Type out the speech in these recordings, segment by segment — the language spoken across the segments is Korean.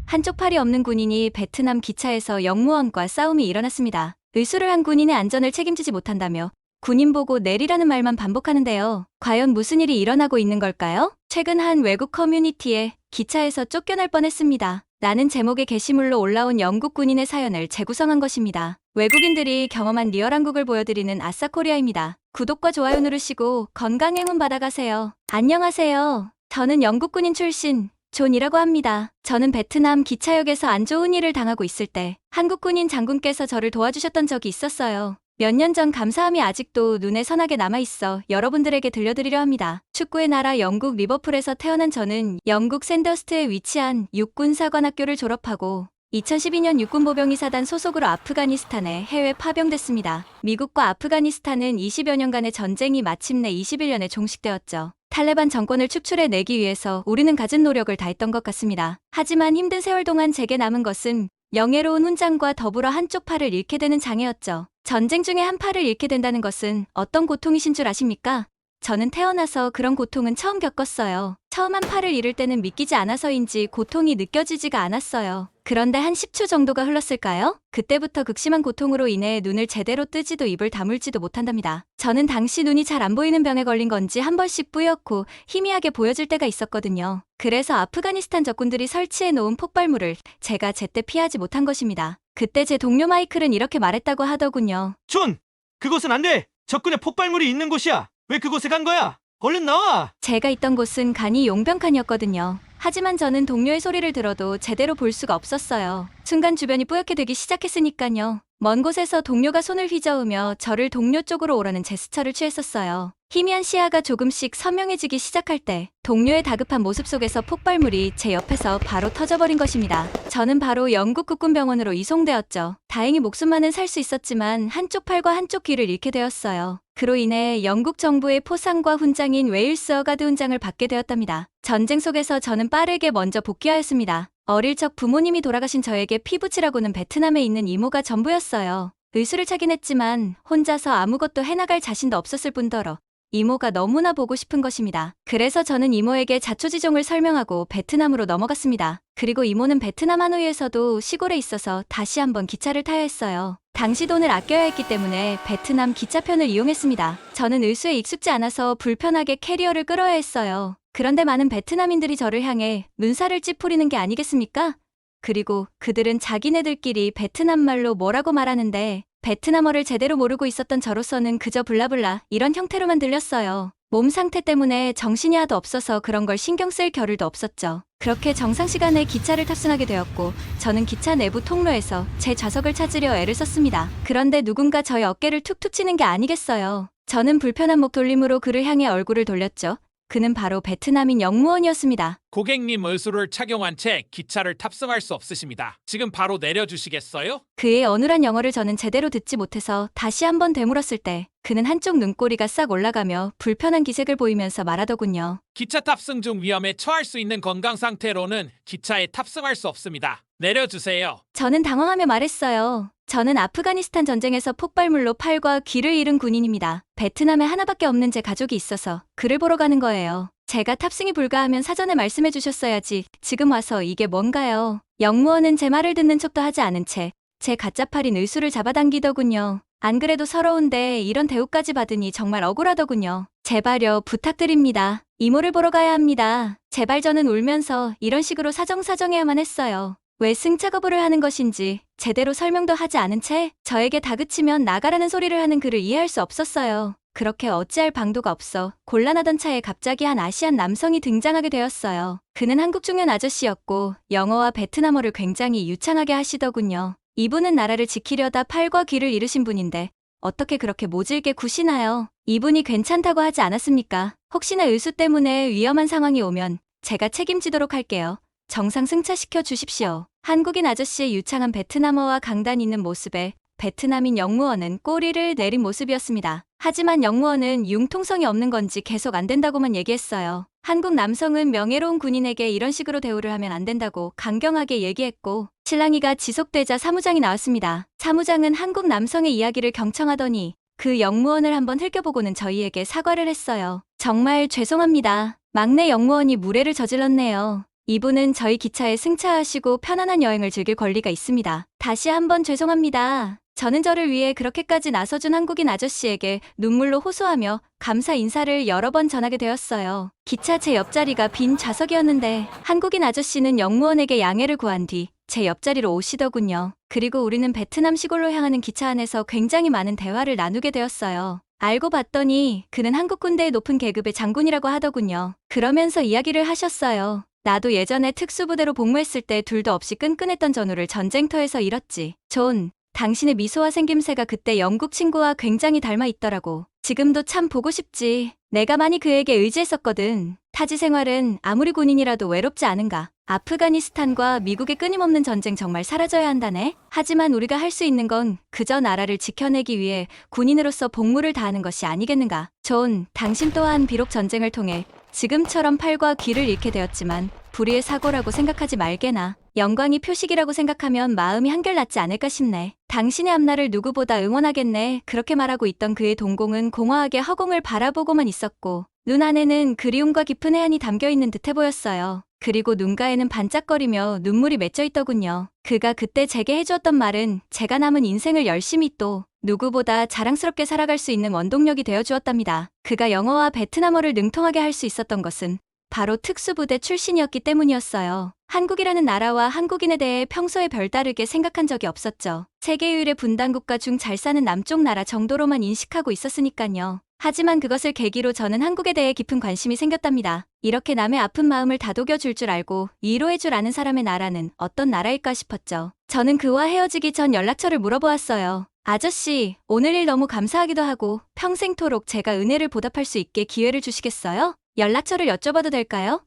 한쪽 팔이 없는 군인이 베트남 기차에서 영무원과 싸움이 일어났습니다. 의수를 한 군인의 안전을 책임지지 못한다며 군인 보고 내리라는 말만 반복하는데요. 과연 무슨 일이 일어나고 있는 걸까요? 최근 한 외국 커뮤니티에 기차에서 쫓겨날 뻔했습니다. 라는 제목의 게시물로 올라온 영국 군인의 사연을 재구성한 것입니다. 외국인들이 경험한 리얼 한국을 보여드리는 아싸코리아입니다. 구독과 좋아요 누르시고 건강 행운 받아가세요. 안녕하세요. 저는 영국 군인 출신 존이라고 합니다. 저는 베트남 기차역에서 안 좋은 일을 당하고 있을 때 한국 군인 장군께서 저를 도와주셨던 적이 있었어요. 몇 년 전 감사함이 아직도 눈에 선하게 남아있어 여러분들에게 들려드리려 합니다. 축구의 나라 영국 리버풀에서 태어난 저는 영국 샌더스트에 위치한 육군사관학교를 졸업하고 2012년 육군보병이사단 소속으로 아프가니스탄에 해외 파병됐습니다. 미국과 아프가니스탄은 20여 년간의 전쟁이 마침내 21년에 종식되었죠. 탈레반 정권을 축출해내기 위해서 우리는 갖은 노력을 다했던 것 같습니다. 하지만 힘든 세월 동안 제게 남은 것은 명예로운 훈장과 더불어 한쪽 팔을 잃게 되는 장애였죠. 전쟁 중에 한 팔을 잃게 된다는 것은 어떤 고통이신 줄 아십니까? 저는 태어나서 그런 고통은 처음 겪었어요. 처음 한 팔을 잃을 때는 믿기지 않아서인지 고통이 느껴지지가 않았어요. 그런데 한 10초 정도가 흘렀을까요? 그때부터 극심한 고통으로 인해 눈을 제대로 뜨지도 입을 다물지도 못한답니다. 저는 당시 눈이 잘 안 보이는 병에 걸린 건지 한 번씩 뿌옇고 희미하게 보여질 때가 있었거든요. 그래서 아프가니스탄 적군들이 설치해 놓은 폭발물을 제가 제때 피하지 못한 것입니다. 그때 제 동료 마이클은 이렇게 말했다고 하더군요. 존! 그곳은 안 돼! 적군의 폭발물이 있는 곳이야! 왜 그곳에 간 거야? 얼른 나와! 제가 있던 곳은 간이 용병칸이었거든요. 하지만 저는 동료의 소리를 들어도 제대로 볼 수가 없었어요. 순간 주변이 뿌옇게 되기 시작했으니까요. 먼 곳에서 동료가 손을 휘저으며 저를 동료 쪽으로 오라는 제스처를 취했었어요. 희미한 시야가 조금씩 선명해지기 시작할 때 동료의 다급한 모습 속에서 폭발물이 제 옆에서 바로 터져버린 것입니다. 저는 바로 영국 국군병원으로 이송되었죠. 다행히 목숨만은 살 수 있었지만 한쪽 팔과 한쪽 귀를 잃게 되었어요. 그로 인해 영국 정부의 포상과 훈장인 웨일스 어가드 훈장을 받게 되었답니다. 전쟁 속에서 저는 빠르게 먼저 복귀하였습니다. 어릴 적 부모님이 돌아가신 저에게 피부치라고는 베트남에 있는 이모가 전부였어요. 의수를 차긴 했지만 혼자서 아무것도 해나갈 자신도 없었을 뿐더러 이모가 너무나 보고 싶은 것입니다. 그래서 저는 이모에게 자초지종을 설명하고 베트남으로 넘어갔습니다. 그리고 이모는 베트남 하노이에서도 시골에 있어서 다시 한번 기차를 타야 했어요. 당시 돈을 아껴야 했기 때문에 베트남 기차편을 이용했습니다. 저는 의수에 익숙지 않아서 불편하게 캐리어를 끌어야 했어요. 그런데 많은 베트남인들이 저를 향해 눈살을 찌푸리는 게 아니겠습니까? 그리고 그들은 자기네들끼리 베트남 말로 뭐라고 말하는데 베트남어를 제대로 모르고 있었던 저로서는 그저 블라블라 이런 형태로만 들렸어요. 몸 상태 때문에 정신이 하도 없어서 그런 걸 신경 쓸 겨를도 없었죠. 그렇게 정상 시간에 기차를 탑승하게 되었고 저는 기차 내부 통로에서 제 좌석을 찾으려 애를 썼습니다. 그런데 누군가 저의 어깨를 툭툭 치는 게 아니겠어요. 저는 불편한 목 돌림으로 그를 향해 얼굴을 돌렸죠. 그는 바로 베트남인 영무원이었습니다. 고객님 의수를 착용한 채 기차를 탑승할 수 없으십니다. 지금 바로 내려주시겠어요? 그의 어눌한 영어를 저는 제대로 듣지 못해서 다시 한번 되물었을 때 그는 한쪽 눈꼬리가 싹 올라가며 불편한 기색을 보이면서 말하더군요. 기차 탑승 중 위험에 처할 수 있는 건강 상태로는 기차에 탑승할 수 없습니다. 내려주세요. 저는 당황하며 말했어요. 저는 아프가니스탄 전쟁에서 폭발물로 팔과 귀를 잃은 군인입니다. 베트남에 하나밖에 없는 제 가족이 있어서 그를 보러 가는 거예요. 제가 탑승이 불가하면 사전에 말씀해 주셨어야지. 지금 와서 이게 뭔가요? 영무원은 제 말을 듣는 척도 하지 않은 채 제 가짜 팔인 의수를 잡아당기더군요. 안 그래도 서러운데 이런 대우까지 받으니 정말 억울하더군요. 제발요, 부탁드립니다. 이모를 보러 가야 합니다. 제발. 저는 울면서 이런 식으로 사정사정해야만 했어요. 왜 승차 거부를 하는 것인지 제대로 설명도 하지 않은 채 저에게 다그치면 나가라는 소리를 하는 그를 이해할 수 없었어요. 그렇게 어찌할 방도가 없어 곤란하던 차에 갑자기 한 아시안 남성이 등장하게 되었어요. 그는 한국 중년 아저씨였고 영어와 베트남어를 굉장히 유창하게 하시더군요. 이분은 나라를 지키려다 팔과 귀를 잃으신 분인데 어떻게 그렇게 모질게 구시나요? 이분이 괜찮다고 하지 않았습니까? 혹시나 의수 때문에 위험한 상황이 오면 제가 책임지도록 할게요. 정상 승차시켜 주십시오. 한국인 아저씨의 유창한 베트남어와 강단 있는 모습에 베트남인 영무원은 꼬리를 내린 모습이었습니다. 하지만 영무원은 융통성이 없는 건지 계속 안 된다고만 얘기했어요. 한국 남성은 명예로운 군인에게 이런 식으로 대우를 하면 안 된다고 강경하게 얘기했고 실랑이가 지속되자 사무장이 나왔습니다. 사무장은 한국 남성의 이야기를 경청하더니 그 영무원을 한번 흘겨보고는 저희에게 사과를 했어요. 정말 죄송합니다. 막내 영무원이 무례를 저질렀네요. 이분은 저희 기차에 승차하시고 편안한 여행을 즐길 권리가 있습니다. 다시 한번 죄송합니다. 저는 저를 위해 그렇게까지 나서준 한국인 아저씨에게 눈물로 호소하며 감사 인사를 여러 번 전하게 되었어요. 기차 제 옆자리가 빈 좌석이었는데 한국인 아저씨는 영무원에게 양해를 구한 뒤 제 옆자리로 오시더군요. 그리고 우리는 베트남 시골로 향하는 기차 안에서 굉장히 많은 대화를 나누게 되었어요. 알고 봤더니 그는 한국 군대의 높은 계급의 장군이라고 하더군요. 그러면서 이야기를 하셨어요. 나도 예전에 특수부대로 복무했을 때 둘도 없이 끈끈했던 전우를 전쟁터에서 잃었지. 존, 당신의 미소와 생김새가 그때 영국 친구와 굉장히 닮아 있더라고. 지금도 참 보고 싶지. 내가 많이 그에게 의지했었거든. 타지 생활은 아무리 군인이라도 외롭지 않은가. 아프가니스탄과 미국의 끊임없는 전쟁 정말 사라져야 한다네. 하지만 우리가 할 수 있는 건 그저 나라를 지켜내기 위해 군인으로서 복무를 다하는 것이 아니겠는가. 존, 당신 또한 비록 전쟁을 통해 지금처럼 팔과 귀를 잃게 되었지만 불의의 사고라고 생각하지 말게나. 영광이 표식이라고 생각하면 마음이 한결 낫지 않을까 싶네. 당신의 앞날을 누구보다 응원하겠네. 그렇게 말하고 있던 그의 동공은 공허하게 허공을 바라보고만 있었고 눈 안에는 그리움과 깊은 해안이 담겨있는 듯해 보였어요. 그리고 눈가에는 반짝거리며 눈물이 맺혀 있더군요. 그가 그때 제게 해주었던 말은 제가 남은 인생을 열심히 또 누구보다 자랑스럽게 살아갈 수 있는 원동력이 되어주었답니다. 그가 영어와 베트남어를 능통하게 할 수 있었던 것은 바로 특수부대 출신이었기 때문이었어요. 한국이라는 나라와 한국인에 대해 평소에 별다르게 생각한 적이 없었죠. 세계 유일의 분단국가 중 잘 사는 남쪽 나라 정도로만 인식하고 있었으니까요. 하지만 그것을 계기로 저는 한국에 대해 깊은 관심이 생겼답니다. 이렇게 남의 아픈 마음을 다독여 줄 줄 알고 위로해 줄 아는 사람의 나라는 어떤 나라일까 싶었죠. 저는 그와 헤어지기 전 연락처를 물어보았어요. 아저씨, 오늘 일 너무 감사하기도 하고 평생토록 제가 은혜를 보답할 수 있게 기회를 주시겠어요? 연락처를 여쭤봐도 될까요?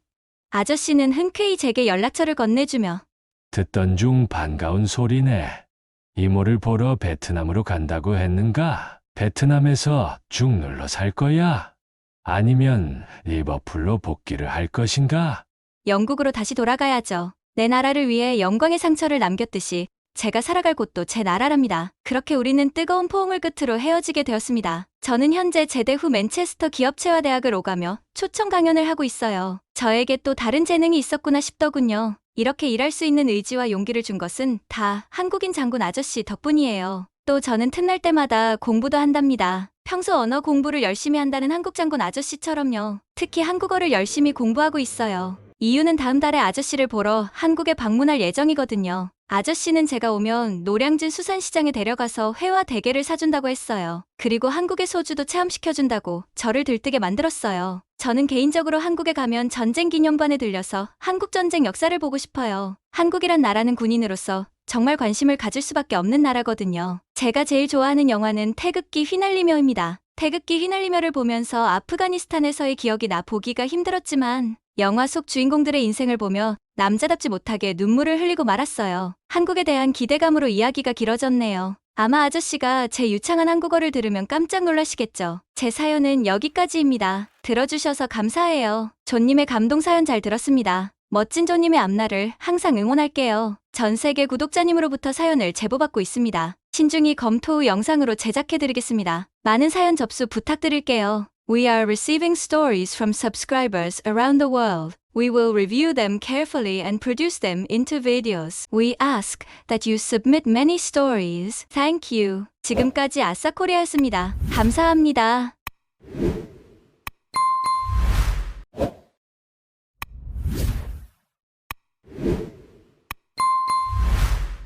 아저씨는 흔쾌히 제게 연락처를 건네주며 듣던 중 반가운 소리네. 이모를 보러 베트남으로 간다고 했는가? 베트남에서 쭉 눌러 살 거야? 아니면 리버풀로 복귀를 할 것인가? 영국으로 다시 돌아가야죠. 내 나라를 위해 영광의 상처를 남겼듯이 제가 살아갈 곳도 제 나라랍니다. 그렇게 우리는 뜨거운 포옹을 끝으로 헤어지게 되었습니다. 저는 현재 제대 후 맨체스터 기업체화 대학을 오가며 초청 강연을 하고 있어요. 저에게 또 다른 재능이 있었구나 싶더군요. 이렇게 일할 수 있는 의지와 용기를 준 것은 다 한국인 장군 아저씨 덕분이에요. 또 저는 틈날 때마다 공부도 한답니다. 평소 언어 공부를 열심히 한다는 한국 장군 아저씨처럼요. 특히 한국어를 열심히 공부하고 있어요. 이유는 다음 달에 아저씨를 보러 한국에 방문할 예정이거든요. 아저씨는 제가 오면 노량진 수산시장에 데려가서 회와 대게를 사준다고 했어요. 그리고 한국의 소주도 체험시켜준다고 저를 들뜨게 만들었어요. 저는 개인적으로 한국에 가면 전쟁기념관에 들려서 한국전쟁 역사를 보고 싶어요. 한국이란 나라는 군인으로서 정말 관심을 가질 수밖에 없는 나라거든요. 제가 제일 좋아하는 영화는 태극기 휘날리며입니다. 태극기 휘날리며를 보면서 아프가니스탄에서의 기억이 나 보기가 힘들었지만 영화 속 주인공들의 인생을 보며 남자답지 못하게 눈물을 흘리고 말았어요. 한국에 대한 기대감으로 이야기가 길어졌네요. 아마 아저씨가 제 유창한 한국어를 들으면 깜짝 놀라시겠죠. 제 사연은 여기까지입니다. 들어주셔서 감사해요. 존님의 감동 사연 잘 들었습니다. 멋진 존님의 앞날을 항상 응원할게요. 전 세계 구독자님으로부터 사연을 제보받고 있습니다. 신중히 검토 후 영상으로 제작해드리겠습니다. 많은 사연 접수 부탁드릴게요. We are receiving stories from subscribers around the world. We will review them carefully and produce them into videos. We ask that you submit many stories. Thank you. 지금까지 아싸코리아였습니다. 감사합니다.